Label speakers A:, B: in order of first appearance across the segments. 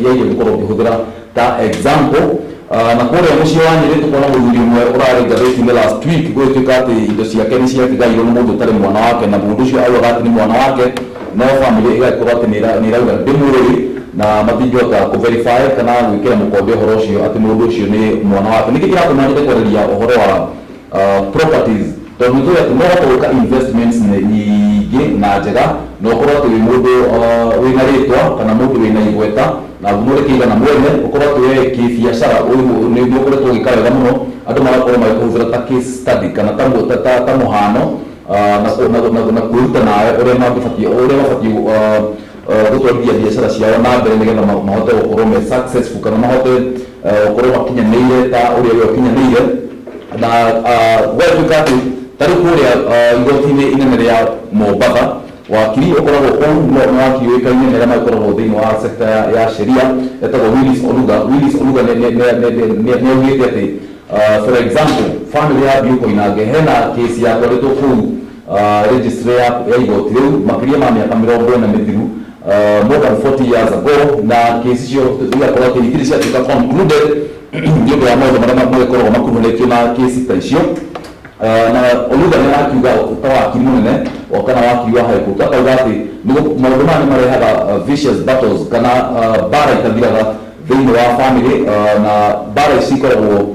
A: yaje gukora kihudira ta example na kore mushi wanje rito kona muthuri mwe urari gareti last week gwe tukati indo cia keni cia tigairo mundu tari mwana wake na mundu cio auga ati ni mwana wake no family igakorwo ati ni rauga ndimururi na matinjota ku verify kana gwikira mukombe horo cio ati mundu cio ni mwana wake niki kiratuma ndite kwereria uhoro wa properties tondu tuya tumoka investments nyingi na njega no korwo ati mundu wina ritwa kana mundu wina igweta na gumure kiga na mwene ukorwo tuwe kibiashara uyu ni mukore tugikara muno andu marakorwo magikuhũthĩra ta case study kana ta muhano na kuruta nawe uria mabatie gutwarithia biashara ciao na mbere nigetha mahote gukorwo me successful kana mahote gukorwo makinyanĩire ta uria we ukinyanĩire na gwatuĩka atĩ tarĩ kũrĩa igoti-inĩ inene rĩa Mombatha wakiri ukoragwo kũu no wakiri ũĩkaine nĩ arĩa magĩkoragwo thĩinĩ wa sector ya sheria etagwo Willis Oluga nĩ augĩte atĩ for example family ya Biuko Inange hena case yatwarĩtwo kũu registry ya igoti rĩu makĩria ma mĩaka 40 mĩthiru more than 40 years ago na case icio igakorwo atĩ ikiri ciatuĩka concluded nĩ ũndũ wa maũndũ marĩa magĩkoragwo makuruhanĩtio na case ta icio na Oluga nĩ akiuga ta wakiri mũnene kana wakiri wa high court akauga atĩ maũndũ maya nĩ marehaga vicious battles kana bara itathiraga thĩinĩ wa family na bara ici ikoragwo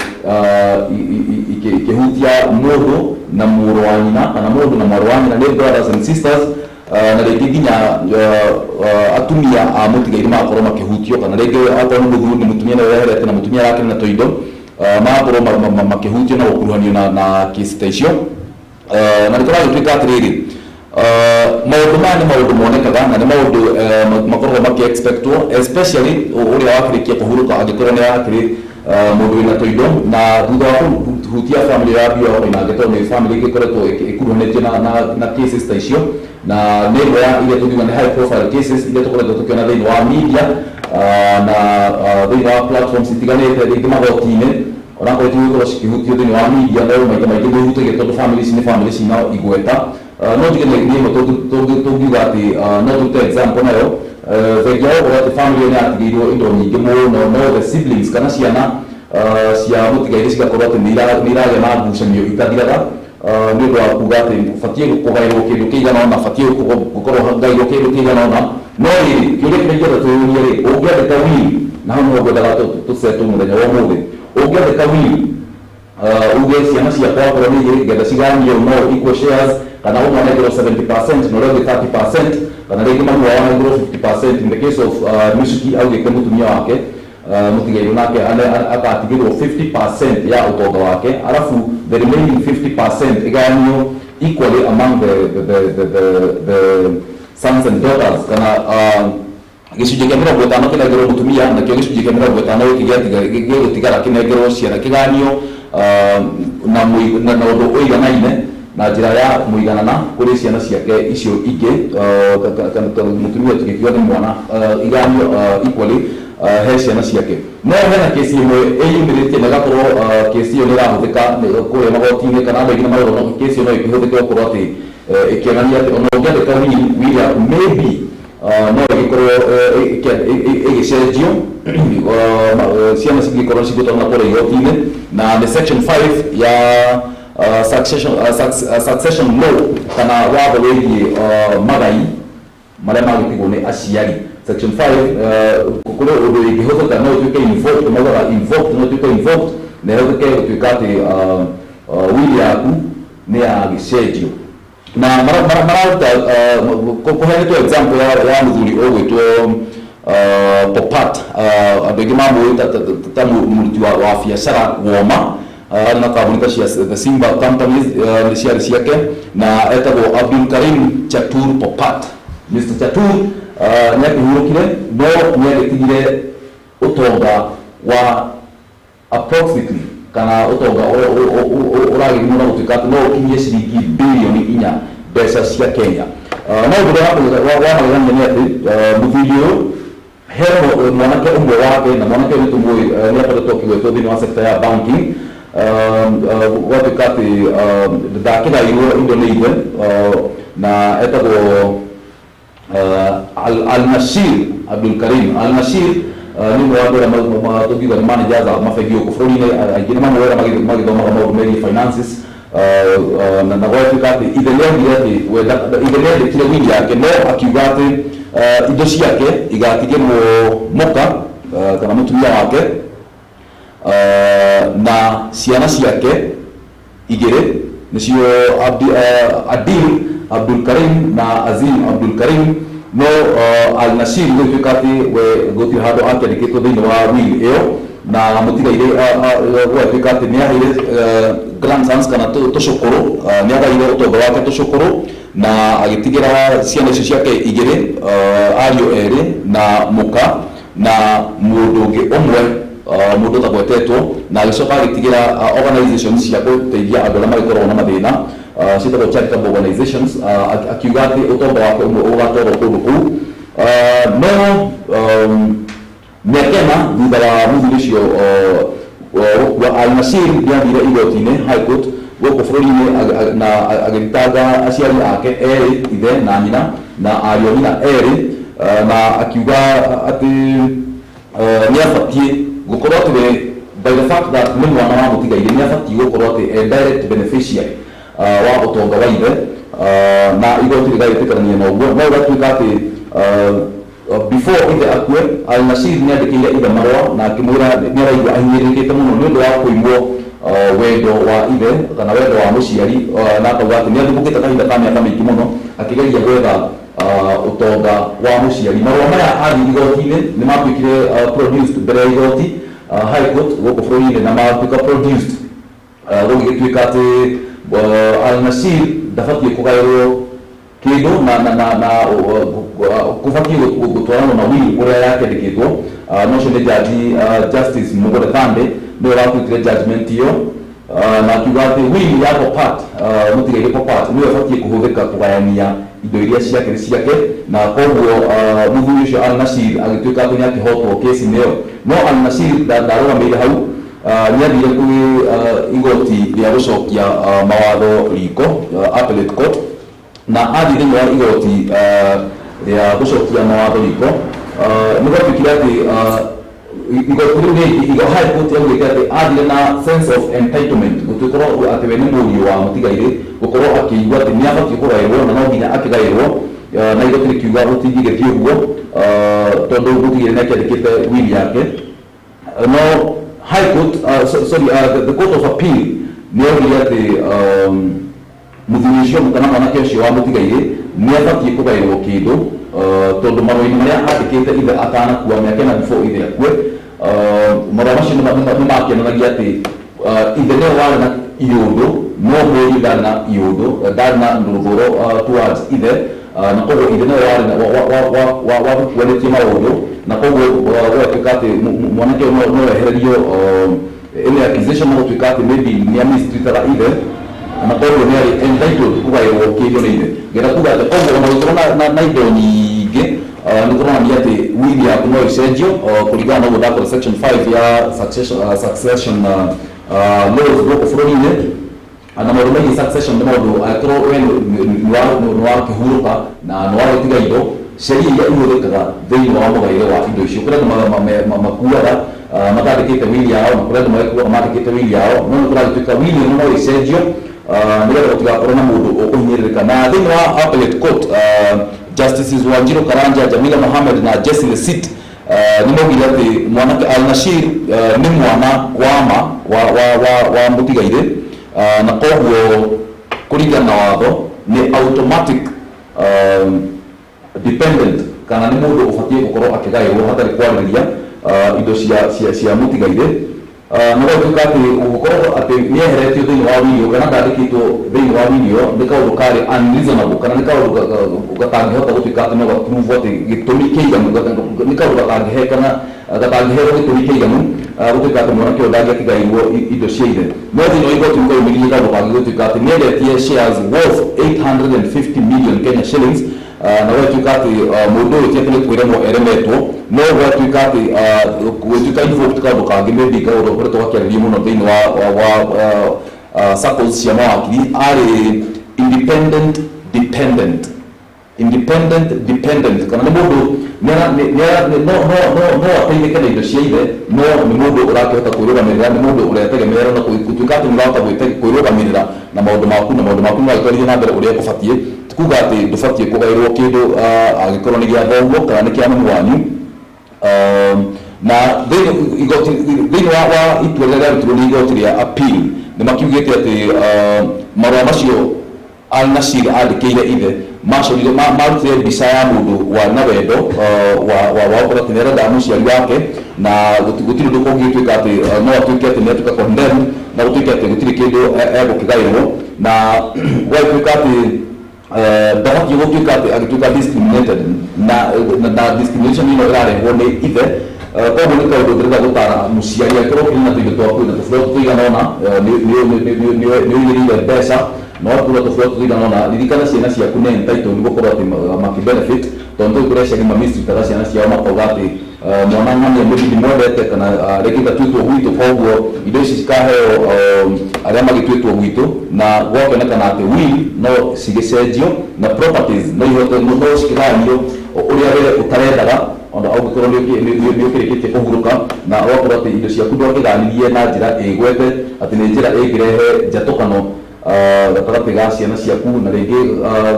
A: ikĩhutia mũndũ na mũrũ wa nyina kana mũndũ na mwarĩ wa nyina nĩ brothers and sisters na rĩngĩ nginya atumia a mũtigairĩ magakorwo makĩhutio kana rĩngĩ akorwo nĩ mũthuri nĩ mũtumia nĩ weherete na mũtumia yake na tũindo magakorwo makĩhutio na gũkuruhanio na kesi ta icio na nĩ tũragĩtuĩka atĩrĩrĩ maũndũ maya nĩ maũndũ monekaga na nĩ maũndũ makoragwo makĩ-expectwo especially ũrĩa wakĩrĩkia kũhurũka angĩkorwo nĩ yakĩrĩ mũndũ wĩna tũindo na thutha wa kũhutia family ya Biuko Inange tondũ nĩ family ĩgĩkoretwo ĩkuruhanĩtio na cases ta icio na nĩ ĩmwe ya iria tũngiuga nĩ high profile cases iria tũkoretwo tũkĩona thĩinĩ wa media na thĩinĩ wa platforms itiganĩte rĩngĩ magoti-inĩ onakorwo itigũkorwo cikĩhutio thĩinĩ wa media no maingĩ nĩ ihutagia tondũ family ici nĩ family cina igweta no njuge nĩ ĩmwe tũngiuga atĩ no tũrute example nayo thengia wa ũhoro atĩ family nĩ yatigĩirwo indo nyingĩ mũno no the siblings kana ciana cia mũtigairĩ cigakorwo atĩ nĩ iragĩa na ngucanio itathiraga nĩ ũndũ wa kuga atĩ batiĩ kũgaĩrwo kĩndũ kĩigana ũna batiĩ gũkorwo ngaĩrwo kĩndũ kĩigana ũna no rĩrĩ kĩũria kĩrĩa ingĩenda twĩyũrie rĩ ũngĩandĩka will na hau nĩho ngwendaga tũsetwo mũthenya wa ũmũthĩ ũngĩandĩka will uge ciana ciakwa akorwo nĩ igĩrĩ ngenda cigayanio no equal shares kana ũmwe anengerwo 70% na ũrĩa ũngĩ 30% kana rĩngĩ mami wao anengerwo 50% in the case of Mĩcuki augĩte mũtumia wake mũtigairĩ nake akatigĩrwo 50% ya ũtonga wake arabu the remaining 50% igayanio equally among the sons and daughters kana gĩcunjĩ kĩa 50 kĩnengerwo mũtumia nakĩo gĩcunjĩ kĩa 50 gĩgũtigara kĩnengerwo ciana kĩgayanio na ũndũ ũiganaine na njĩra ya mũiganana kũrĩ ciana ciake icio ingĩ mũtumia tũgĩkiuga nĩ mwana igayanio equally he ciana ciake no hena kesi ĩmwe ĩyumĩrĩtie na ĩgakorwo kesi ĩyo nĩ ĩrahũthĩka kũrĩa magoti-inĩ kana andũ aingĩ nĩ marauga kesi ĩyo no ĩkĩhũthĩke gũkorwo atĩ ĩkĩonania atĩ ona ũngĩandĩka will yaku maybe no ĩgĩkorwo ĩgĩcenjio ciana cingĩkorwo cigũtwarana kũrĩa igoti-inĩ na the section 5 ya succession law kana watho wĩgiĩ magai marĩa magĩtigwo nĩ aciari section 5 kũrĩ ũndũ ĩngĩhũthĩka no ĩtuĩke invoked maugaga invoked no ĩtuĩke invoked na ĩhũthĩke gũtuĩka atĩ will yaku nĩ yagĩcenjio na mararuta kũheanĩtwo example ya mũthuri ũgwĩtwo Popat andũ aingĩ mamũĩ ta mũruti wa biacara Woma na kambuni ta cia the Simba companies nĩ ciarĩ ciake na etagwo Abdulkarim Chatur Popat. Mr. Chatur nĩ akĩhurũkire no nĩ agĩtigire ũtonga wa approximately kana ũtonga ũragĩthimwo na gũtuĩka atĩ no ũkinyie ciringi birioni 4 mbeca cia Kenya. No ũndũ ũrĩa wamagegania nĩ atĩ mũthuri ũyũ he mwanake ũmwe wake na mwanake ũyũ nĩtũmũĩ nĩ akoretwo akĩgwetwo thĩinĩ wa sector ya banking gwatuĩka atĩ ndakĩgaĩirwo indo nĩ ithe na etagwo Al-Nashir Abdulkarim Al-Nashir ni mwandora matugiga ni managers mafegi ku florine agina mamwera magithoma maundu megie finances na gwatuika ati ithenea kile wili yake no akiuga ati indo ciake igatigirwo muka kana mutumia wake na ciana ciake igire nicio Adil Abdul Karim na Azim Abdul Karim no Al Nasir gwatuika ati we goti hado akandikitwo thiini wa will iyo na mutigaire gwatuika ati ni ahire grandsons kana tucukuru ni agaire utonga wake tucukuru na agitigira ciana icio ciake igire ario eri na muka na mundu ungi umwe mundu tagwetetwo na agicoka agitigira organizations cia guteithia andu aria magikorwo na mathina ciitagwo charitable organizations akiuga ati utonga wake umwe ugatwarwo kundu kuu no mekena thutha wa muthuri ucio wa Al Nasir niathire igoti-ini high court guku bũrũri-inĩ na agĩthitanga aciari ake erĩ ithe na nyina na ariũ nyina erĩ na akiuga atĩ nĩabatiĩ gũkorwo atĩ by the fact that nĩ mwana wa mũtigaire nĩabatiĩ gũkorwo atĩ direct beneficiary wa ũtonga wa ithe na igoti rĩgagĩtĩkanania na ũguo no ũgatuĩka atĩ before ithe akue Al Nasir nĩandĩkĩire ithe marũa na akĩmwĩra nĩaraigua ahinyĩrĩrĩkĩte mũno nĩ ũndũ wa kũimwo wendo wa ithe kana wendo wa mũciari na akauga atĩ nĩathumbũkĩte kahinda ka mĩaka mĩingĩ mũno akĩgeria gwetha ũtonga wa mũciari. Marũa maya athiĩ igoti-inĩ nĩ matuĩkire produced mbere ya igoti high court gũkũ bũrũri-inĩ na matuĩka produced gũgĩtuĩka atĩ Al Nasir ndabatiĩ kũgaĩrwo kĩndũ na kubatiĩ gũtwarana na will ũrĩa yakendĩkĩtwo no ũcio nĩ jaji Justice Mugore Thande nĩwe watuĩkire judgment iyo na akiuga atĩ will ya Popat mũtigaire Popat nĩwe ũbatiĩ kũhũthĩka kũgayania indo iria ciake ciake na koguo mũthuri ũcio Al Nasir agĩtuĩka atĩ nĩakĩhotwo kesi-inĩ ĩyo no Al Nasir ndarũgamĩire hau nĩathire kwĩ igoti rĩa gũcokia mawatho riko appellate court na athiĩ thĩinĩ wa igoti rĩa gũcokia mawatho riko nĩgwatuĩkire atĩ igoti rĩu rĩngĩ high court yaugĩte atĩ athire na sense of entitlement gũtuĩkorwo atĩ we nĩ mũriũ wa mũtigaire gũkorwo akĩigua atĩ nĩabatiĩ kũgaĩrwo na no nginya akĩgaĩrwo na igoti rĩkiuga gũtingĩgĩthiĩ ũguo tondũ mũtigaire nĩakĩandĩkĩte will yake no high court the court of appeal nĩaugire atĩ mũthuri ũcio kana mwanake ũcio wa mũtigaire nĩabatiĩ kũgaĩrwo kĩndũ tondũ marũa-inĩ marĩa andĩkĩte ithe atanakua mĩaka ĩna before ithe akue marũa macio nĩmakĩonanagia atĩ ithe nĩwe warĩ na iũndũ no mũriũ ndarĩ na iũndũ ndarĩ na ndũgũro towards ithe na koguo ithe nĩwe warĩ wagũkuanĩtie maũndũ na koguo gwatuĩka atĩ mwanake ũyũ no wehererio any accusation na gũtuĩka atĩ maybe nĩamistreataga ithe na koguo nĩarĩ entitled kũgaĩrwo kĩndũ nĩ ithe ngenda kuga atĩ koguo ona gũkorwo na indo nyingĩ nĩkũronania atĩ will yaku no icenjio kũringana na ũguo ndakora section 5 ya succession laws gũkũ bũrũri-inĩ na maũndũ megiĩ succession nĩ maũndũ angĩkorwo we nĩwakĩhurũka na nĩwagĩtiga indo sheria iria ihũthĩkaga thĩinĩ wa mũgaĩre wa indo icio kũrĩa andũ makuaga matandĩkĩte will yao na kũrĩa andũ magĩkuaga mandĩkĩte will yao no nĩkũragĩtuĩka will ĩno no icenjio nĩgetha gũtigakorwo na mũndũ ũkũhinyĩrĩrĩka na thĩinĩ wa appellate court Justices Wanjiru Karanja, Jamila Mohammed na Jesse Lesit nĩmaugire atĩ mwanake Al Nasir nĩ mwana wa mũtigaire na koguo kũringana na watho nĩ automatic dependent kana nĩ mũndũ ũbatiĩ gũkorwo akĩgaĩrwo hatarĩ kwarĩrĩria indo cia mũtigaire no gũtuĩka atĩ gũkorwo atĩ nĩeheretio thĩinĩ wa will kana ndandĩkĩtwo thĩinĩ wa will ĩyo nĩ kaũndũ karĩ unreasonable kana nĩ kaũndũ gatangĩhota gũtuĩka atĩ no gaprove atĩ gĩtũmi kĩiganu nĩ kaũndũ gatangĩhe kana gatangĩherwo gĩtũmi kĩiganu gũtuĩka atĩ mwanake ũyũ ndangĩakĩgaĩrwo indo cia ithe no thĩinĩ wa igoti nĩkaumĩririe kaũndũ kangĩ gũtuĩka atĩ nĩendetie shares worth 850 million Kenya shillings na gwatuĩka atĩ mũndũ ũyũ tiatĩ nĩ kwĩremwo eremetwo no gwatuĩka atĩ gwĩtuĩka invoked kaũndũ kangĩ maybe kaũndũ koretwo gakĩarĩrio mũno thĩinĩ wa circles cia mawakiri arĩ independent dependent independent dependent kana nĩ mũndũ no ateithĩke na indo cia ithe no nĩ mũndũ ũrakĩhota kwĩrũgamĩrĩra nĩ mũndũ ũretegemeera na gũtuĩka atĩ nĩũrahota kwĩrũgamĩrĩra na maũndũ maku no agĩtwarithie na mbere ũrĩa gũbatiĩ kuga atĩ ndũbatiĩ kũgaĩrwo kĩndũ agĩkorwo nĩ gĩa thoguo kana nĩ kĩa mami wanyu na thĩinĩ wa itua rĩrĩa rĩarutirwo nĩ igoti rĩa appeal nĩ makiugĩte atĩ marũa macio Al-Nasir andĩkĩire ithe macorire marutire mbica ya mũndũ na wendo wa gũkorwo atĩ nĩarenda mũciari wake na gũtirĩ ũndũ kũngĩtuĩka atĩ no atuĩke atĩ nĩatuĩka condemned na gũtuĩke atĩ gũtirĩ kĩndũ egũkĩgaĩrwo na gwatuĩka atĩ ndabatiĩ gũtuĩka atĩ agĩtuĩka discriminated na discrimination ĩno ĩrarehwo nĩ ithe koguo nĩ kaũndũ ndĩrenda gũtara mũciari angĩkorwo kĩrĩ na tũindo twaku na tũbũrũri tũigana ũna nĩ ũigĩrĩire mbeca no tũbũrũri tũigana ũna ririkana ciana ciaku nĩ entitled nĩ gũkorwo atĩ makĩbenefit tondũ tũkũrĩa ciarĩ mamistritara ciana ciao makauga atĩ mwana ng'ania mũthidi mwendete kana rĩngĩ ndatuĩtwo gwitũ koguo indo ici cikaheo arĩa magĩtuĩtwo gwitũ na gwakĩonekana atĩ will no cigĩcenjio na properties no cikĩgayanio ũrĩa wee ũtarendaga ona ũngĩkorwo nĩ ũkĩrĩkĩtie kũhurũka na ũgakorwo atĩ indo ciaku ndwakĩganirie na njĩra ĩgwete atĩ nĩ njĩra ĩngĩrehe njatũkano gatagatĩ ga ciana ciaku na rĩngĩ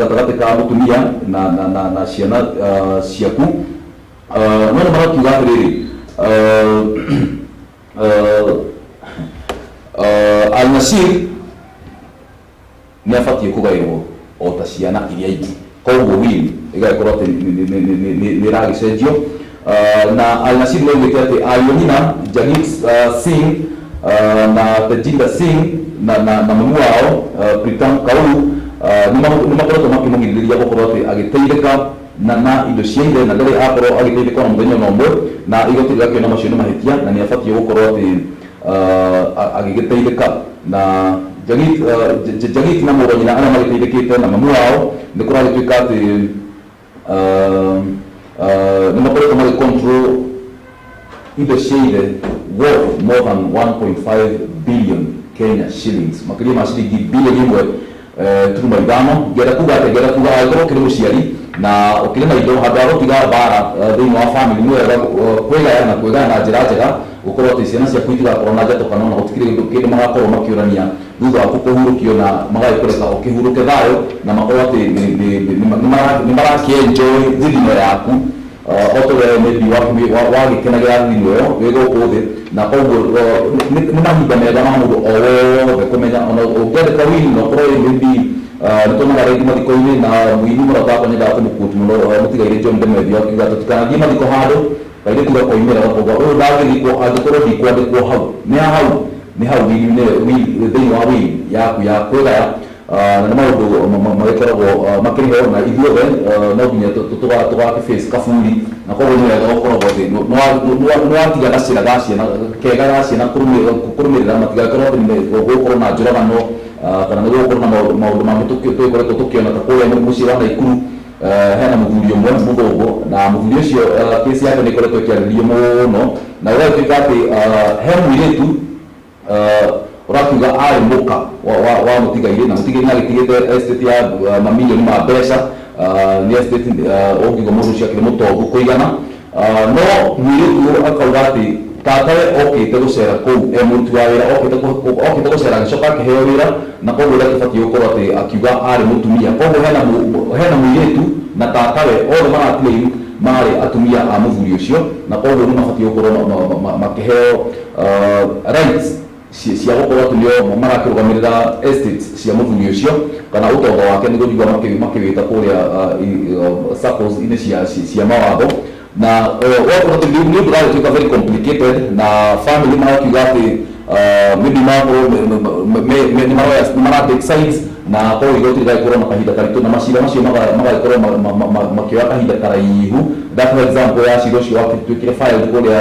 A: gatagatĩ ka mũtumia na ciana ciaku no nĩ marakiuga atĩrĩrĩ Al-Nasir nĩ abatiĩ kũgaĩrwo o ta ciana iria ingĩ koguo will ĩgagĩkorwo atĩ nĩ ĩragĩcenjio na Al-Nasir nĩ oigĩte atĩ ariũ nyina Jagit Singh na Tejinder Singh na mamu wao Pritam Kaur nĩ makoretwo makĩmũgirĩrĩria gũkorwo atĩ agĩteithĩka na indo cia ithe na ndarĩ akorwo agĩteithĩka na mũthenya ona ũmwe na igoti rĩgakĩona macio nĩ mahĩtia na nĩ abatiĩ gũkorwo atĩ agĩgĩteithĩka na Jagit na mũrũ nyina arĩa magĩteithĩkĩte na mamu wao nĩ kũragĩtuĩka atĩ nĩ makoretwo magĩcontrol indo cia ithe worth more than 1.5 billion Kenya shillings makĩria ma ciringi bilioni ĩmwe turuma ithano ngenda kuga angĩkorwo kĩrĩ mũciari na ũkĩrĩ na indo handũ ha gũtiga mbara thĩinĩ wa family nĩ wega kwĩgaya na njĩra njega gũkorwo atĩ ciana ciaku itigakorwo na njatũkano na gũtikĩrĩ kĩndũ magakorwo makĩũrania thutha wa kũhurũkio na magagĩkũreka ũkĩhurũke thayũ na makorwo atĩ nĩ marakĩenjoy thithino yaku otorere maybe wagĩkenagĩra thithino ĩyo wĩ gũkũ thĩ na koguo nĩ mahinda mega ma mũndũ o wothe kũmenya ona ũngĩandĩka will na ũkorwo maybe nĩtũmaga rĩngĩ mathiko-inĩ na mũini mũrata wakwa nyendaga kũmũkũti mũno mũtigaire John Demethi akiuga tũtikanathiĩ mathiko handũ kaingĩ tiga koimĩra gakoga ũyũ ndagĩthikwo angĩkorwo ndikwandĩkwo hau nĩ hau thĩinĩ wa will yaku ya kwĩgaya na nĩ maũndũ magĩkoragwo makĩrĩho na ithuothe no nginya tũgakĩface kaburi na koguo nĩ wega gũkoragwo thĩ nĩwatiga gacĩra ga ciana kega ga ciana kũrũmĩrĩra matigagĩkorwo atĩ gũgũkorwo na njũragano kana nĩ gũgũkorwo na maũndũ mangĩ tũgĩkoretwo tũkĩona ta kũrĩa mũciĩ wa Naikuru hena mũthuri ũmwe mũthũngũ na mũthuri ũcio kesi yake nĩ ĩkoretwo ĩkĩarĩrĩrio mũno na ũgagĩtuĩka atĩ he mũirĩtu ũrakiuga arĩ mũka wa mũtigairĩ na mũtigairĩ nĩ agĩtigĩte estate ya mamirioni ma mbeca nĩ estate ũngiuga mũndũ ũcio akĩrĩ mũtongu kũigana no mũirĩtu akauga atĩ tatawe okĩte gũcera kũu mũruti wa wĩra okĩte gũcera agĩcoka akĩheo wĩra na koguo ũrĩa akĩbatiĩ gũkorwo atĩ akiuga arĩ mũtumia koguo hena mũirĩtu na tatawe othe maratigairĩ marĩ atumia a mũthuri ũcio na koguo nĩ mabatiĩ gũkorwo makĩheo rights cia gũkorwo atĩ nĩo marakĩrũgamĩrĩra estates cia mũthuri ũcio kana ũtonga wake nĩ gũthiga makĩwĩta kũrĩa circles-inĩ cia mawatho na wakorwo atĩ nĩ ũndũ ũragĩtuĩka very complicated na family marakiuga atĩ maybe nĩ maratake sides na koguo igoti rĩgagĩkorwo na kahinda karitũ na macira macio magagĩkorwo makĩoya kahinda karaihu that for example ya cira ũcio wakĩtuĩkire filed kũrĩa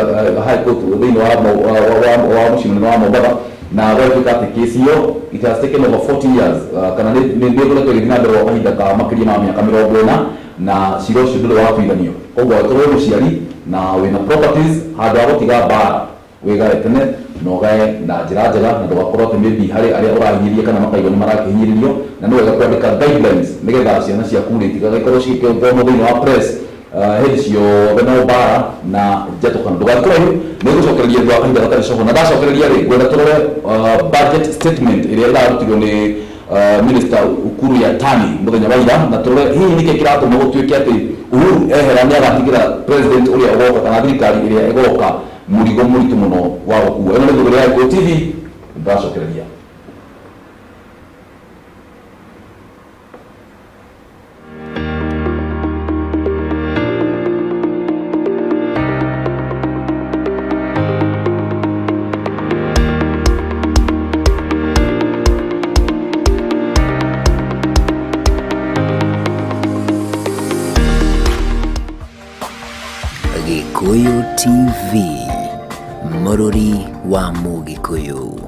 A: high court thĩinĩ wa mũciĩ mũnene wa Mombatha na gwatuĩka atĩ kesi ĩyo it has taken over 40 years kana nĩ ĩkoretwo ĩgĩthiĩ na mbere gwa kahinda ka makĩria ma mĩaka 40 na cira ũcio ndũrĩ watuithanio koguo angĩkorwo wĩ mũciari na wĩna properties handũ ha gũtiga mbara wigaretene no gae na njira njega na ndugakorwo ati maybe hari aria urahinyĩria kana makaigua nĩ marahinyĩrĩrio na nĩ wega kwandĩka guidelines nĩgetha ciana ciaku itigakorwo cigĩthoma thĩinĩ wa press hĩndĩ ciothe no mbara na njatũkana ndũgakorwo nĩ gũcokereria thutha wa kahinda gatarĩ coho na ndacokereria rĩ ngwenda tũrore budget statement ĩrĩa ĩrarutirwo nĩ Minister Ukuru Yatani muthenya wa ira na tũrore hihi nĩkĩ kĩratũma gũtuĩke atĩ Uhuru ehera nĩ agatigĩra president ũrĩa ũgoka kana thirikari ĩrĩa ĩgoka mũrigo mũritũ mũno wa gũkua. Ĩno nĩ Thuguri ya Gikuyu TV, ndacokereria.
B: Gikuyu TV, Mururi wa Mugikuyu.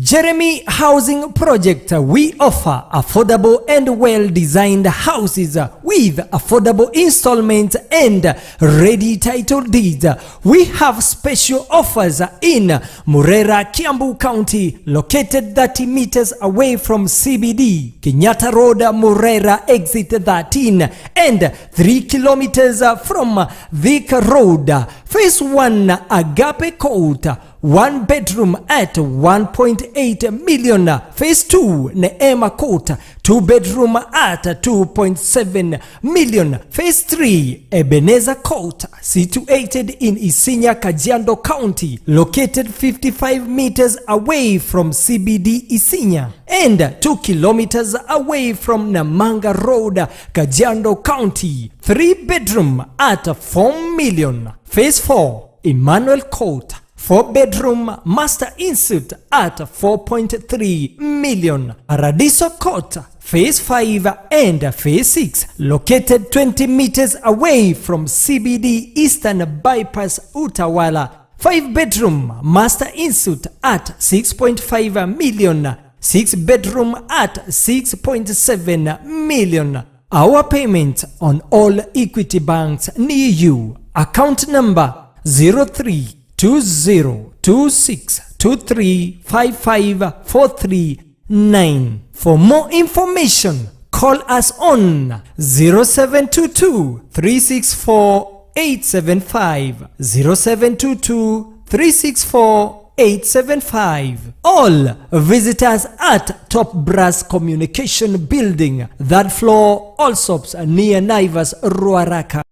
C: Jeremy Housing Project, we offer affordable and well-designed houses with affordable installments and ready title deeds. We have special offers in Murera, Kiambu County, located 30 meters away from CBD, Kenyatta Road, Murera, exit 13, and 3 kilometers from Vic Road. Phase 1, Agape Court, 1 bedroom at 1.8 million. Phase 2, Neema Court, 2 bedroom at 2.7 million. Phase 3, Ebenezer Court, situated in Isinya, Kajiado County, located 55 meters away from CBD Isinya and 2 kilometers away from Namanga Road, Kajiado County. 3 bedroom at 4 million. Phase 4, Emmanuel Court, 4 bedroom master in-suite at 4.3 million. Paradiso Court, Phase 5 and Phase 6, located 20 meters away from CBD Eastern Bypass, Utawala. 5 bedroom master in-suite at 6.5 million. 6 bedroom at 6.7 million. Our payment on all Equity banks near you. Account number 032026235543 For more information, call us on 0722-364-875, 0722-364-875. All visit us at Top Brass Communication Building, that floor, Allsops near Naivas, Ruaraka.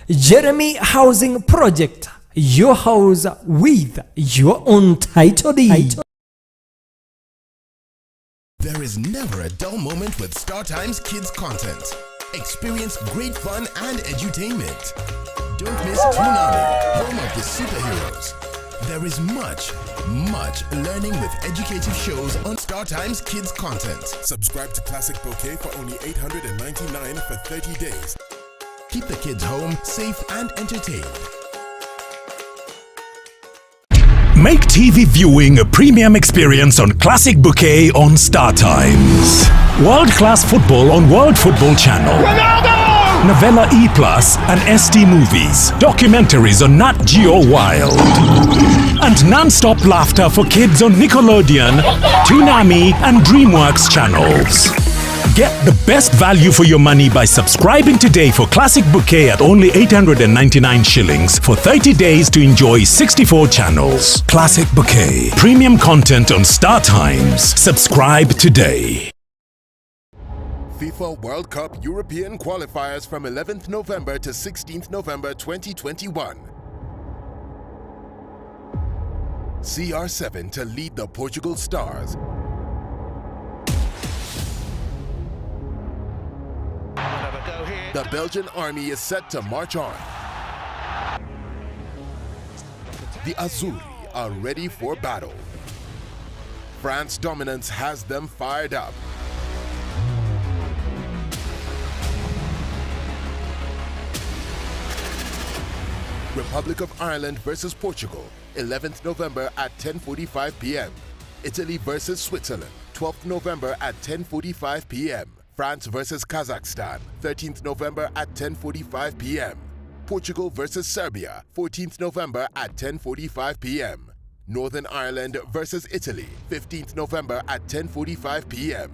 C: Jeremy Housing Project, your house with your own title deed.
D: There is never a dull moment with StarTimes Kids content. Experience great fun and edutainment. Don't miss Kimani, home of the superheroes. There is much learning with educative shows on StarTimes Kids content.
E: Subscribe to Classic Bouquet for only $899 for 30 days.
D: Keep the kids home, safe and entertained.
F: Make TV viewing a premium experience on Classic Bouquet on StarTimes. World-class football on World Football Channel. Ronaldo! Novella E+, and ST Movies. Documentaries on Nat Geo Wild. And non-stop laughter for kids on Nickelodeon, Toonami, and DreamWorks channels. Get the best value for your money by subscribing today for Classic Bouquet at only 899 shillings for 30 days to enjoy 64 channels. Classic Bouquet. Premium content on StarTimes. Subscribe today.
E: FIFA World Cup European qualifiers from 11th November to 16th November 2021. CR7 to lead the Portugal Stars. The Belgian army is set to march on. The Azzurri are ready for battle. France's dominance has them fired up. Republic of Ireland versus Portugal, 11th November at 10:45 p.m. Italy versus Switzerland, 12th November at 10:45 p.m. France versus Kazakhstan, 13th November at 10:45 p.m. Portugal versus Serbia, 14th November at 10:45 p.m. Northern Ireland versus Italy, 15th November at 10:45 p.m.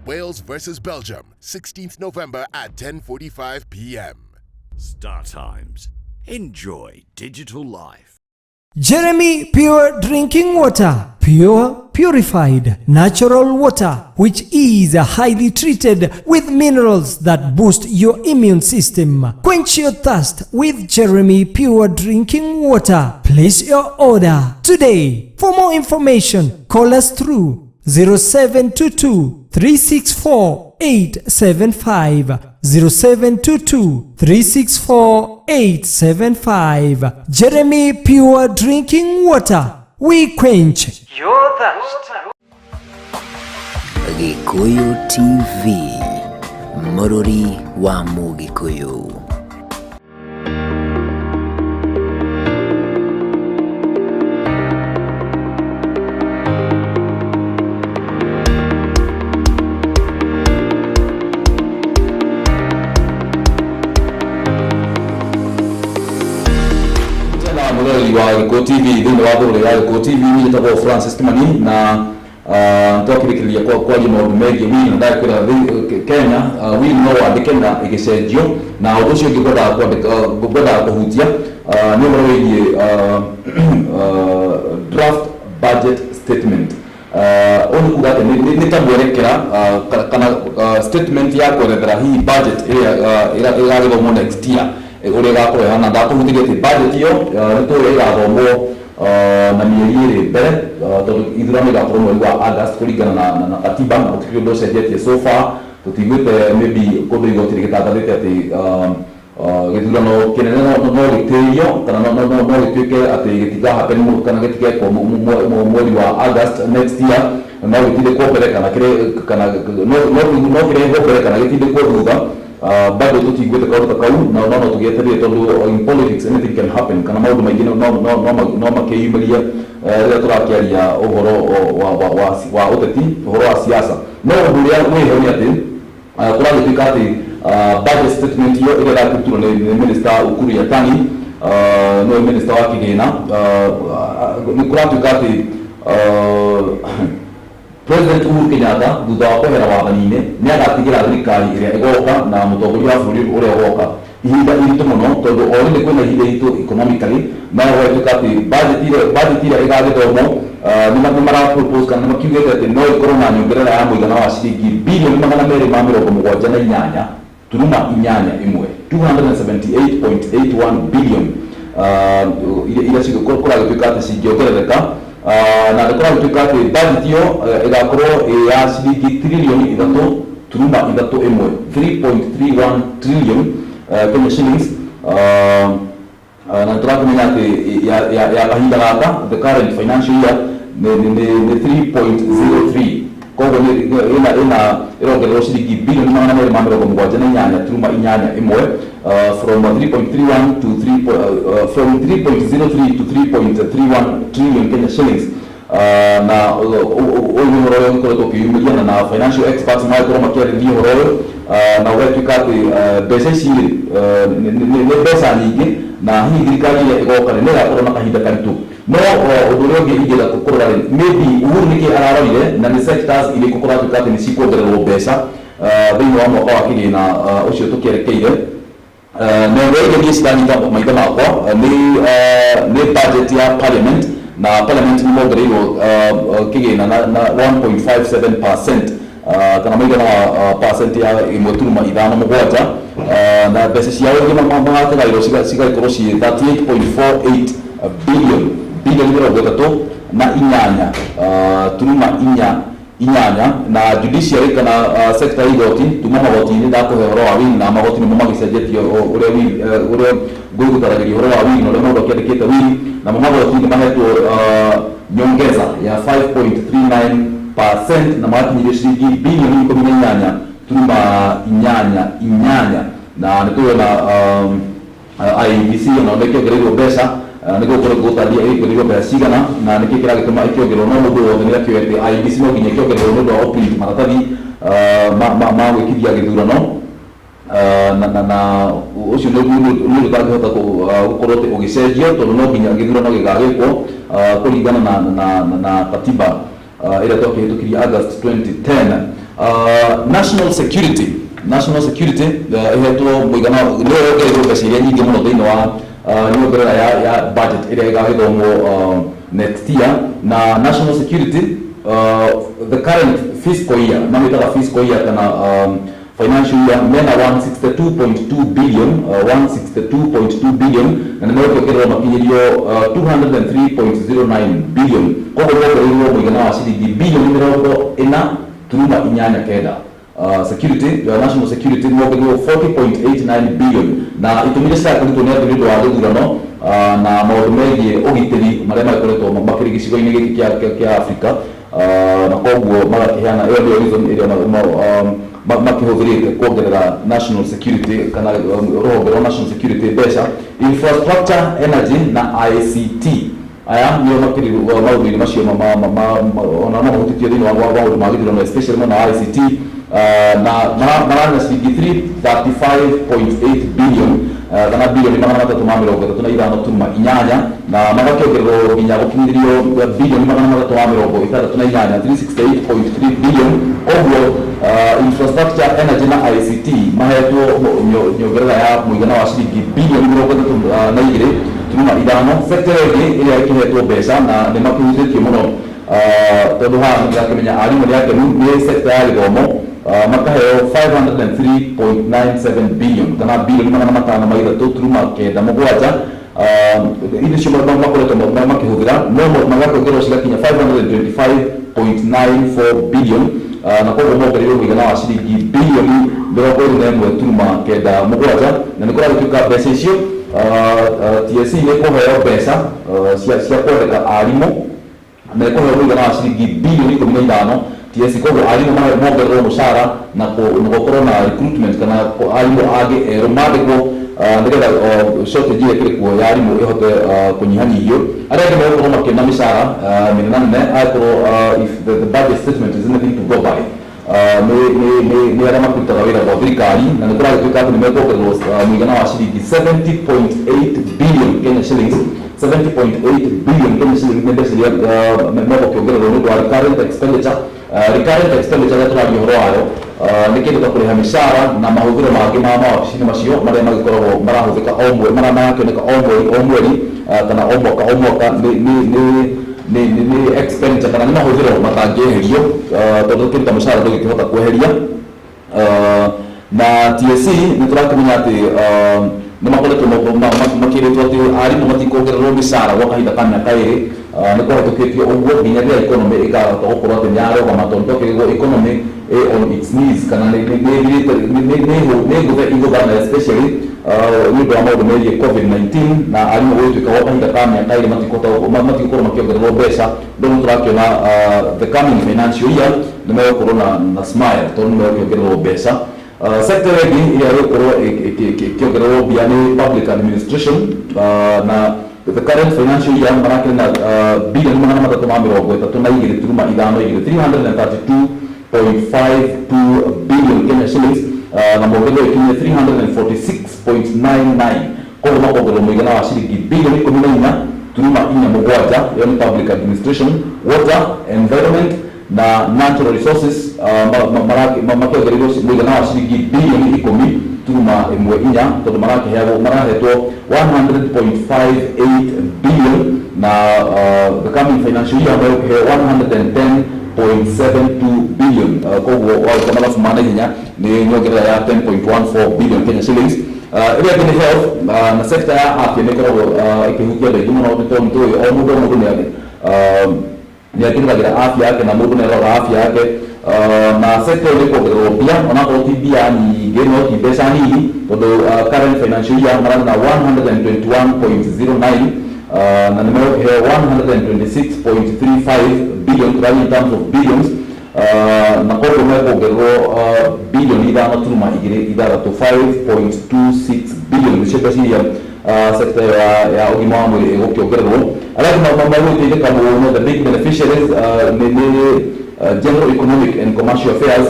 E: Wales versus Belgium, 16th November at 10:45 p.m.
G: Star Times. Enjoy digital life.
C: Jeremy Pure Drinking Water. Pure, purified, natural water, which is highly treated with minerals that boost your immune system. Quench your thirst with Jeremy Pure Drinking Water. Place your order today. For more information, call us through 0722 364 875 0722 364 875. Jeremy Pure Drinking Water. We quench your thirst.
B: Gikuyu TV, Mururi wa Mugikuyu.
A: Gikuyu TV thĩinĩ wa thũgũrĩ ya Gikuyu TV njĩtagwo Francis Kimani na twakĩrĩkĩrĩria kwaria maũndũ megiĩ wili na ndakwĩra Kenya wili no wandĩke na ĩgĩcenjio na ũndũ ũcio ngwendaga kũhutia nĩ ũhoro wĩgiĩ draft budget statement. Ũyũ kuga atĩ nĩ ta mwerekera kana statement ya kwerethera hihi budget ĩrĩa ĩgagĩthomwo next year ũrĩa gakorwo hana ndakũhutĩria atĩ budget ĩyo nĩtũĩ ĩgathomwo na mĩeri ĩrĩ mbere tondũ ithurano igakorwo mweri wa August kũringana na katiba na gũtirĩ ũndũ ũcenjetie so far. Tũtiguĩte maybe kũndũ igoti rĩgĩtangathĩte atĩ gĩthurano kĩnene no gĩtĩrio kana no gĩtuĩke atĩ gĩtikahappen kana gĩtigekwo mweri wa August next year, no gĩtindĩkwo mbere kana no kĩrehwo mbere kana gĩtindĩkwo thutha. Bado tũtiguĩte kaũndũ kau no tũgĩetereire tondũ in politics anything can happen kana maũndũ maingĩ no makĩyumĩria rĩrĩa tũrakĩaria ũhoro wa ũteti, ũhoro wa siasa. No ũndũ ũrĩa wĩho nĩ atĩ kũragĩtuĩka atĩ budget statement ĩyo ĩrĩa ĩrakĩrutwo nĩ Minister Thuguri nĩwe Minister wa kĩgĩna, nĩ kũratuĩka atĩ President Uhuru Kenyatta thutha wa kwehera wathani-inĩ nĩ agatigĩra thirikari ĩrĩa ĩgoka na mũtongoria wa bũrũri ũrĩa ũgoka ihinda iritũ mũno tondũ o rĩndĩ kwĩna ihinda iritũ economically, no gwatuĩka atĩ budget ĩrĩa ĩgagĩthomwo nĩ marapropose kana nĩ makiugĩte atĩ no ĩkorwo na nyongerera ya mũigana wa ciringi birioni 278 turuma 278.81 billion iria cigũkoragĩtuĩka atĩ cingĩongerereka na ndĩkoragwo gũtuĩka atĩ budget ĩyo ĩgakorwo ya ciringi trilioni 3.31 trillion Kenya shillings, na tũrakĩmenya atĩ ya kahinda gaka the current financial year nĩ 3.03, koguo ĩrongererwo ciringi birioni 278.81 from 3.31 to 3.03 to 3.31 trillion Kenya shillings. Na ũyũ nĩ ũhoro ũrĩa ũkoretwo ũkĩyumĩria na financial experts magĩkorwo makĩarĩrĩria ũhoro ũyũ na ũgatuĩka atĩ mbeca ici nĩ mbeca nyingĩ na hihi thirikari ĩrĩa ĩgoka nĩ ĩgakorwo na kahinda karitũ. No ũndũ ũrĩa ũngĩ ingĩenda kũrora maybe Uhuru nĩkĩ ararorire na nĩ sectors irĩkũ kũratuĩka atĩ nĩ cikuongererwo mbeca thĩinĩ wa mwaka wa kĩgĩna ũcio tũkĩerekeire. Na ũrĩa ingĩ citanyita maitho makwa nĩ budget ya parliament, na parliament nĩ mongereirwo kĩgĩna na 1.57% kana maigana wa percent ya 1.57 na mbeca ciao ingĩ magakĩgaĩrwo cigagĩkorwo ciĩ 38.48 billion mĩrongo ĩtatũ na inyanya turuma inyanya. Na judiciary kana sector ya igoti tuma magoti-inĩ ndakũhe ũhoro wa wili na magoti nĩmo magĩcenjetie ũrĩa ngũgũtaragĩria ũhoro wa wili na ũrĩa mũndũ akĩandĩkĩte wili, na magoti nĩ mahetwo nyongeza ya 5.39% na magakinyĩrio ciringi birioni 18 turuma inyanya. Na nĩ tũrĩ na IEBC na ndĩkĩongereirwo mbeca nĩguo gũtarĩria ĩkĩongereirwo mbeca cigana na nĩkĩ kĩragĩtũma ĩkĩongererwo. No mũndũ wothe nĩ akĩoĩ atĩ IEBC no nginya ĩkĩongererwo nĩ ũndũ wa print maratathi ma gwikithia githurano na ucio nä tangähota gå ugicenjio tondu no nginya githurano gigagikwo kuringana na katiba ĩrĩa twakĩhĩtũkirie August 2010. National security ĩhetwo mũigana nĩ wongereirwo mbeca iria nyingĩ mũno thĩinĩ wa nyongerera ya budget ĩrĩa ĩgagĩthomwo next year. Na national security the current fiscal year mamĩtaga fiscal year kana financial year mena 162.2 billion 162.2 billion na nĩmegũkĩongererwo makinyĩrio 203.09 billion koguo wongereirwo mũigana wa ciringi bilioni 4.8 security national security nĩwongereirwo 40.89 billion na itũmi iria cirakũrutwo nĩ atĩ nĩ ũndũ wa gĩthurano na maũndũ megiĩ ũgitĩri marĩa magĩkoretwo makĩrĩ gĩcigo-inĩ gĩkĩ kĩa Africa na koguo magakĩheana ĩyo nĩyo reason ĩrĩa makĩhũthĩrĩte kuongerera national security kana rũhonge rwa national security mbeca. Infrastructure, energy na ICT aya nĩo makĩrĩ maũndũ-inĩ macio ona mahutĩtio thĩinĩ wa maũndũ ma gĩthurano especially na ICT na mararĩ na ciringi 335.8 billion kana bilioni 335.8 na magakĩongererwo nginya gũkinyĩrio bilioni 368 368.3 billion. Koguo infrastructure, energy na ICT mahetwo nyongerera ya mũigana wa ciringi bilioni 32.5. Sector ĩngĩ ĩrĩa ĩkĩhetwo mbeca na nĩ makĩhutĩtio mũno tondũ haha nĩndĩrakĩmenya arimũ nĩ akenu nĩ sector ya gĩthomo makaheo 503.97 billion kana bilioni 503.97 indo cio makoretwo makĩhũthĩra no magakĩongererwo cigakinya 525.94 billion na koguo mongereirwo mũigana wa ciringi bilioni 21.97 na nĩ kũragĩtuĩka mbeca icio TSC nĩ kũheo mbeca cia kwandĩka arimũ na ĩkũheo mũigana wa ciringi bilioni 15. TSC koguo arimũ mongererwo mũcara na gũkorwo na recruitment kana arimũ angĩ erũ mandĩkwo nĩgetha shortage ĩrĩa ĩkĩrĩ kuo ya arimũ ĩhote kũnyihanyihio. Arĩa angĩ megũkorwo makĩona mĩcara mĩnene angĩkorwo if the budget statement is anything to go by nĩ arĩa makĩrutaga wĩra gwa thirikari na nĩ kũragĩtuĩka atĩ nĩ mekũongererwo mũigana wa ciringi 70.8 billion Kenya shillings 70.8 billion Kenya shillings nĩ mbeca iria megũkĩongererwo nĩ ũndũ wa recurrent expenditure. Recurrent expenditure ĩrĩa tũraria ũhoro wayo nĩ kĩndũ ta kũrĩha mĩcara na mahũthĩro mangĩ ma mawabici-inĩ macio marĩa magĩkoragwo marahũthĩka o mweri marĩa marakĩoneka o mweri kana o mwaka nĩ expenditure kana nĩ mahũthĩro matangĩeherio tondũ kĩruta mũcara ndũngĩkĩhota kweheria. Na TSC nĩ tũrakĩmenya atĩ nĩ makoretwo makĩrĩtwo atĩ arimũ matikuongererwo mĩcara gwa kahinda ka mĩaka ĩrĩ nĩ kũhetũkĩtio ũguo nginya rĩrĩa economy ĩkahota gũkorwo atĩ nĩ yarogama tondũ twakĩrĩgwo economy on its knees kana nĩ igũthana especially nĩ ũndũ wa maũndũ megiĩ COVID-19 na arimũ gũgĩtuĩka gwa kahinda ka mĩaka ĩrĩ matigũkorwo makĩongererwo mbeca ndũ nĩ tũrakĩona the coming financial year nĩ megũkorwo na smile tondũ nĩ megũkĩongererwo mbeca. Sector ĩngĩ ĩrĩa ĩgũkorwo ĩkĩongererwo mbia nĩ public administration na the current financial year marakĩrĩ na bilioni 332.52 billion Kenya shillings na mongerero ikinyie 346.99 koguo makongererwo mũigana wa ciringi bilioni 14.47 ya public administration, water, environment na natural resources makĩongererwo mũigana wa ciringi bilioni 10.14 tondũ marahetwo 100.58 billion na the coming financial year megũkĩheo 110.72 billion koguo waruta mathabu ma naihenya nĩ nyongerera ya 10.14 billion Kenya shillings. Ĩrĩa ĩngĩ nĩ health na sector ya afya nĩ ĩkoragwo ĩkĩhutia andũ aingĩ mũno tondũ o mũndũ nĩ akĩrĩragĩra afya yake na mũndũ nĩ aroraga afya yake na sector nĩ kuongererwo mbia onakorwo ti mbia nyingĩ no ti mbeca nini tondũ current financial year mararĩ na 121.09 na nĩ megũkĩheo 126.35 billion tũraria in terms of billions na koguo megũkĩongererwo bilioni 5.26 billion nĩcio mbeca iria sector ya ũgima wa mwĩrĩ ĩgũkĩongererwo. Arĩa magũteithĩka mũno the big beneficiaries general economic and commercial affairs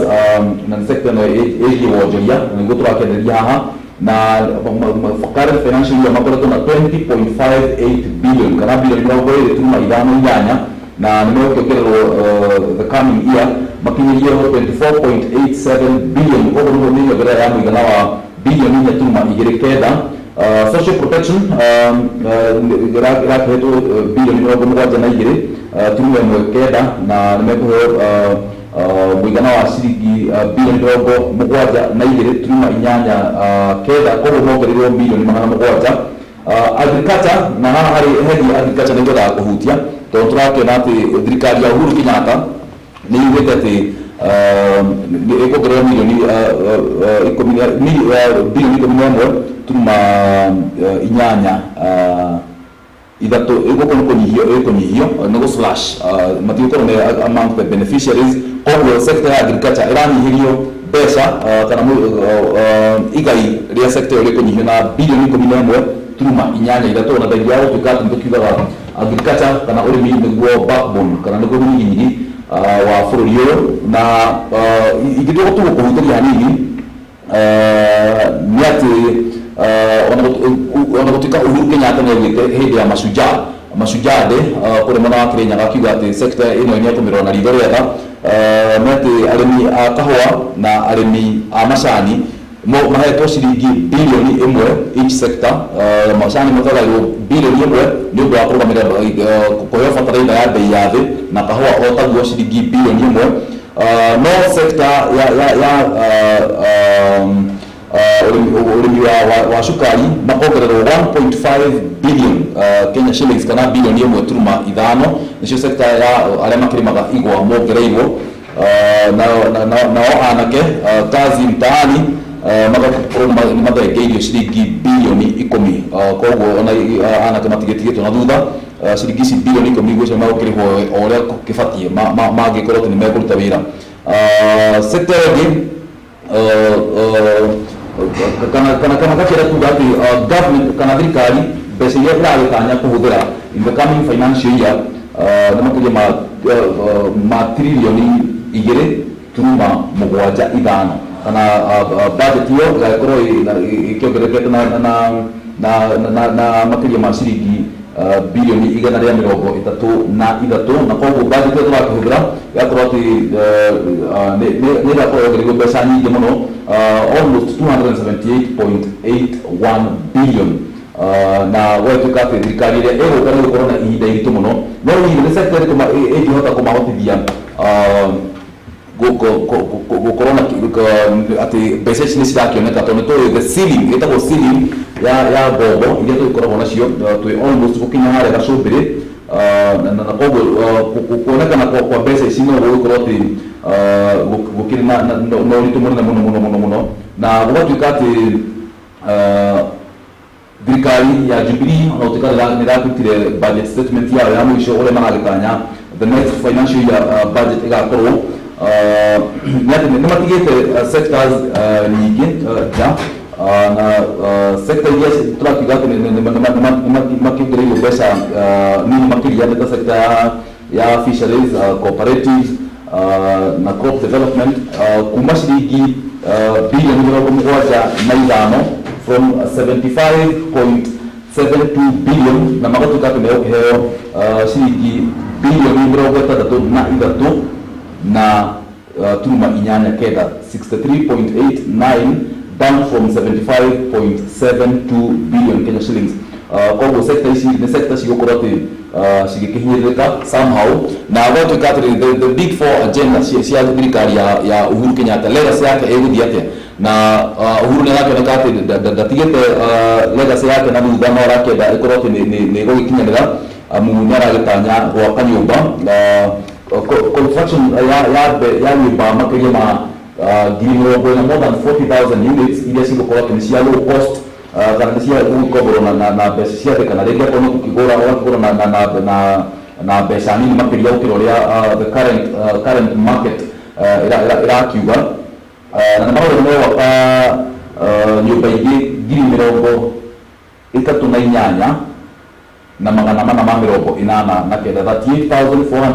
A: na sector no egi wojoria na gotura kenderia haha na current financial year makoreto na 20.58 billion kana billion mrongo ĩrĩ turuma ithano inyanya na nimekiongererwo the coming year makinyĩrie 24.87 billion koguo nĩ nyongera ya mũigana wa billion 4.29 social protection irakihetwo billion 72 turuma ĩmwe kenda na nimekuheo mũigana wa ciringi billion 72 turuma inyanya kenda koguo mongereirwo billion 700 agriculture na haha hari heavy agriculture nĩ getha kũhutia tondũ tũrakĩona atĩ thirikari ya Uhuru Kenyatta nĩ yugĩte atĩ ĩkuongerera billion 11 turuma inyanya ithatũ ĩgũkorwo kũnyihio nĩ gũ-slash matigũkorwo nĩ among the beneficiaries koguo sector ya agriculture ĩranyihirio mbeca kana igai rĩa sector ĩyo rĩkũnyihio na billion 11 turuma inyanya ithatũ na thengia ya gũtuĩka atĩ tũkiugaga agriculture kana ũrĩmi nĩguo backbone kana nĩguo mũthingi wa bũrũri ũyũ na ingĩtua gũkũhutĩria hanini nĩ atĩ ona gũtuĩka Uhuru Kenyatta nĩ augĩte hĩndĩ ya Mashujaa Day kũrĩ mwena wa Kĩrĩnyaga akiuga atĩ sector ĩno nĩ ekũmĩrora na ritho rĩega nĩ atĩ arĩmi a kahũa na arĩmi a macani mahetwo ciringi bilioni 1 each sector macani matagairwo bilioni 1 nĩ ũndũ wa kũrũgamĩrĩra kũheo bataraitha ya bei ya thĩ na kahũa o taguo ciringi bilioni 1 no sector ya ũrĩmi wa cukari makongererwo 1.5 billion Kenya shillings kana bilioni 1.5 nĩcio sector ya arĩa makĩrĩmaga igwa mongereirwo nao anake kazi mtaani magakorwo nĩ mathengeirio ciringi bilioni 10 koguo ona anake matigĩtigĩtwo na thutha ciringi ici bilioni 10 gwĩcio magũkĩrĩhwo o ũrĩa kĩbatiĩ mangĩkorwo atĩ nĩ mekũruta wĩra sector ĩngĩ kana gakĩra kuga atĩ government kana thirikari mbeca iria ĩragĩtanya kũhũthĩra in the coming financial year nĩ makĩria ma trilioni 2.75 kana budget hiyo ĩgakorwo ĩkĩongererekete na makĩria ma ciringi bilioni 133 na koguo budget ĩyo tũrakĩhũthĩra ĩgakorwo atĩ nĩ ĩgakorwo yongereirwo mbeca nyingĩ mũno almost 278.81 billion na gwatuĩka atĩ thirikari ĩrĩa ĩgũka nĩ gũkorwo na ihinda iritũ mũno no hihi nĩ sector ĩngĩhota kũmahotithia gũkorwo na atĩ mbeca ici nĩ cirakĩoneka tondũ nĩ tũĩ the ceiling ĩtagwo ceiling ya ngombo iria tũgĩkoragwo nacio twĩ almost gũkinya harĩa gacũmbĩrĩ na koguo kuonekana kwa mbeca ici no gũgĩkorwo atĩ gũkĩrĩ na ũritũ mũnene mũno na gũgatuĩka atĩ thirikari ya Jubilee ona gũtuĩka nĩ ĩratutire budget statement yao ya mũico ũrĩa maragĩtanya the next financial year budget ĩgakorwo nĩ matigĩte sectors nyingĩ nja na sector iria tũrakiuga atĩ makĩongereirwo mbeca nini makĩria nĩ ta sector ya fisheries cooperatives na crop development kuma ciringi bilioni 75 from 75.72 billion na magatuĩka atĩ megũkĩheo ciringi bilioni 63 na turuma inyanya kenda 63.89 down from 75.72 billion Kenya shillings koguo sector ici nĩ sector cigũkorwo atĩ cigĩkĩhinyĩrĩrĩka somehow na gwatuĩka atĩ the big four agenda cia thirikari ya Uhuru Kenyatta legacy yake ĩgũthiĩ atĩa na Uhuru nĩ arakĩoneka atĩ ndatigĩte legacy yake na thutha no arakĩenda ĩkorwo atĩ nĩ ĩgũgĩkinyanĩra amu nĩ aragĩtanya gwaka nyũmba construction ya nyũmba makĩria ma more than 40,000 units iria cigũkorwo atĩ nĩ cia low cost kana nĩ cia gũkomborwo na mbeca cia thĩ kana rĩngĩ akorwo ũkĩgũra na mbeca nini makĩria gũkĩra ũrĩa the current market ĩrakiuga na nĩ maũndũ megwaka nyũmba ingĩ 38,000 na 489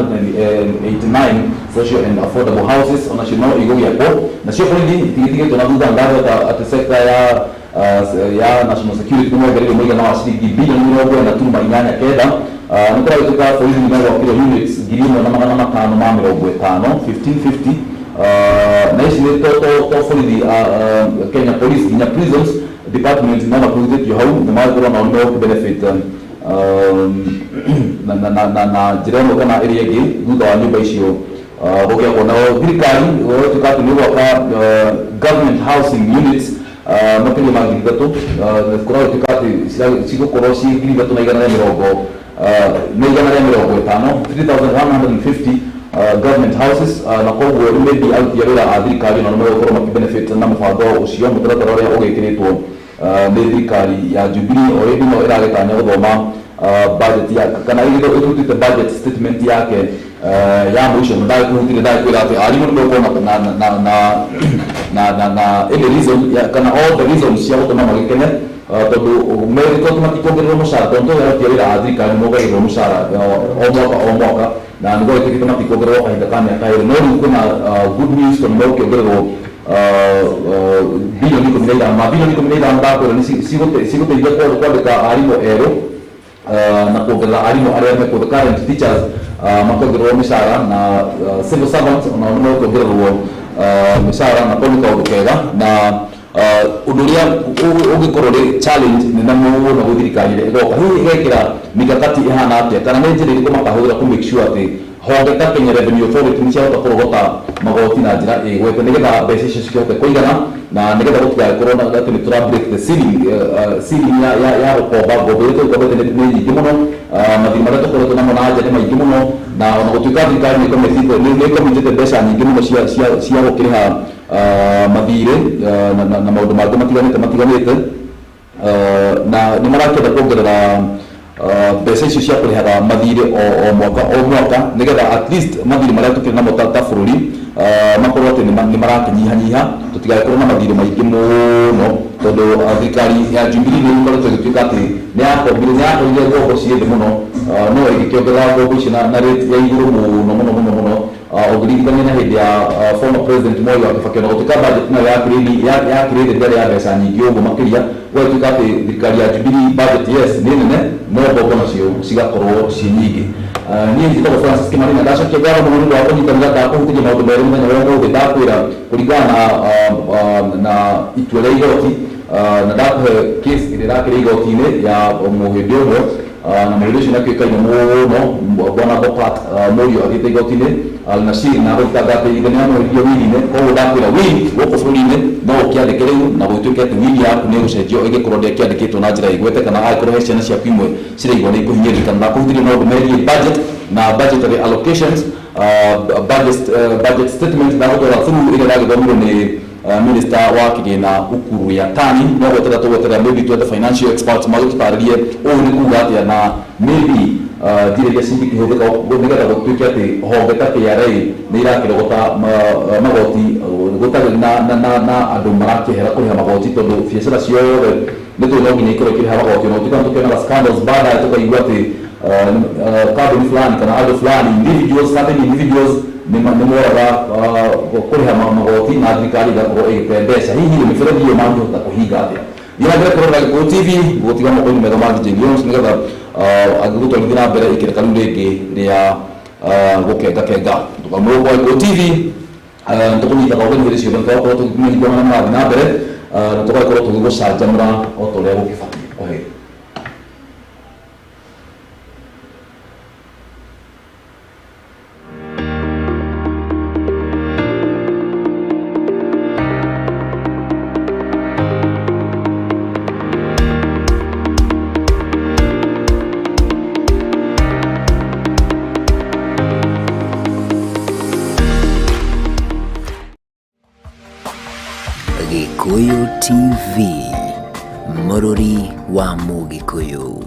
A: 38,489 social and affordable houses ona shino igo yako na sio kweli tigitike tunavuga ngazo at sector ya national security kuma gari moja na shilingi bilioni 1.8 keda nukora tuka for hizi ngazo kwa units girimo na magana matano ma 1550 na hizi to for the Kenya Police in prisons department na makuzi yo hau na magoro na no benefit na jiramo kana area gi duda wa nyumba icio bogia kona thirikari tukatu ni waka government housing units mapili magirigatu kora tukatu sigo korosi girigatu na igana ya mirongo 3150 government houses na koguo maybe out ya wira thirikari na no gukoro makibenefit na mubango ucio mutaratara uria ugekiritwo ni thirikari ya Jubilee already no iragetanya guthoma budget ya kana ile tutite budget statement yake ya mwisho ndai kuhutire kwira ati arimu ndio kwa na ile reason ya kana all the reasons ya gutoma magikene tondu merito tumatikogerero mushara tondu ya ira thirikari no gairo mushara o mwaka na ngo ite tumatikogerero kahinda kanya kaire no kuna good news from no kogerero bilioni 10 ndako ni sigote ile kwa arimu ero na kuongerera arimu arĩa me the current teachers makongererwo mishara na civil servants na no kuongererwo mishara na kwa kaundu kega na undu uria ungikorwo ri challenge ni na muno guthirikari igoka hihi igekira mikakati ihana atia kana ni njira iriko makahũthĩra ku make sure ati honge ta Kenya Revenue Authority ni ciahota kũrogota magoti na njĩra ĩgwete nĩgetha mbeca icio cihote kũigana na nĩgetha gũtigakorwo na atĩ nĩ tura break the ceiling ya gũkomba ngombo iria tũkombete nĩ nyingĩ mũno mathirĩ marĩa tũkoretwo namo na nja nĩ maingĩ mũno na ona gũtuĩka thirikari nĩ ĩkomitĩte mbeca nyingĩ mũno cia gũkĩrĩha mathirĩ na maũndũ mangĩ matiganĩte na nĩ marakĩenda kuongerera mbeca icio cia kũrĩhaga mathirĩ o mwaka nĩgetha at least mathirĩ marĩa tũkĩrĩ namo ta bũrũri makorwo atĩ nĩ marakĩnyihanyiha tũtigakorwo na mathirĩ maingĩ mũno tondũ thirikari ya Jubilee nĩ ĩkoretwo ĩgĩtuĩka atĩ nĩ yakombire ngombo ciĩ thĩ mũno no ĩgĩkĩongerera ngombo ici na rate ya igũrũ mũno ũngĩringithania na hĩndĩ ya former president Moi wa Kibaki na gũtuĩka budget nayo yakĩrĩte ndĩarĩ ya mbeca nyingĩ ũguo makĩria gũgatuĩka atĩ thirikari ya Jubilee budget yes nĩ nene no ngombo nacio cigakorwo ciĩ nyingĩ niĩ njĩtagwo Francis Kimani na ndacokia ngatho mũno nĩ ũndũ wa kũnyitanĩra ndakũhutĩria maũndũ merũ mũthenya wa ũmũthĩ ndakwĩra kũringana na itua rĩa igoti na ndakũhe case ĩrĩa ĩrakĩrĩ igoti-inĩ ya mũhĩndĩ ũmwe na mũhĩndĩ ũcio nĩakĩũĩkaine mũno bwana Bopat Mũriũ athiĩte igoti-inĩ Al-Nashir na gũthitanga atĩ ithe nĩamũhĩrĩirie wili-inĩ koguo ndakwĩra wili gũkũ bũrũri-inĩ no ũkĩandĩke rĩu na gũtuĩke atĩ wili yaku nĩ gũcenjio ĩngĩkorwo ndĩakĩandĩkĩtwo na njĩra ĩgwete kana angĩkorwo he ciana ciaku imwe ciraigua nĩ ikũhinyĩrĩrĩka na ndakũhutĩria maũndũ megiĩ budget na budgetary allocations budget statement na gũtwara through ĩrĩa ĩragĩthomirwo nĩ Minister wa kigina Ukuru ya Tani no gweterera maybe twethe financial experts magũtarĩrie ũũ nĩ kuuga atĩa na maybe njĩra iria cingĩkĩhũthĩka nĩgetha gũtuĩke atĩ honge ta KRA nĩ irakĩrogota magoti gũtarĩ na andũ marakĩhera kũrĩha magoti tondũ biacara ciothe nĩ tũĩ no nginya ikorwo ikĩrĩha magoti ona gũtuĩka tũkĩonaga scandals baadaye tũkaigua atĩ kambuni fulani kana andũ fulani certain individuals nĩ moraga kũrĩha magoti na thirikari igakorwo ĩgĩte mbeca hihi mĩberethi ĩyo mangĩhota kũhinga atĩa thiĩ mbere kũrora Gikuyu TV gũtiga moko-inĩ mega ma DJ Jones nĩgetha angĩgũtwarithia na mbere ikereka rĩu rĩngĩ rĩa gũkengakenga tũkamũrwo kwa Gikuyu TV tũkũnyitaga ũgeni hĩndĩ ciothe tũgakorwo tũkĩmenyithia marĩa marathiĩ na mbere na tũgakorwo tũgĩgũcanjamũra o ta ũrĩa gũkĩbatiĩ kwaheri.
B: Gikuyu TV, mũrũri wa Mũgikuyu.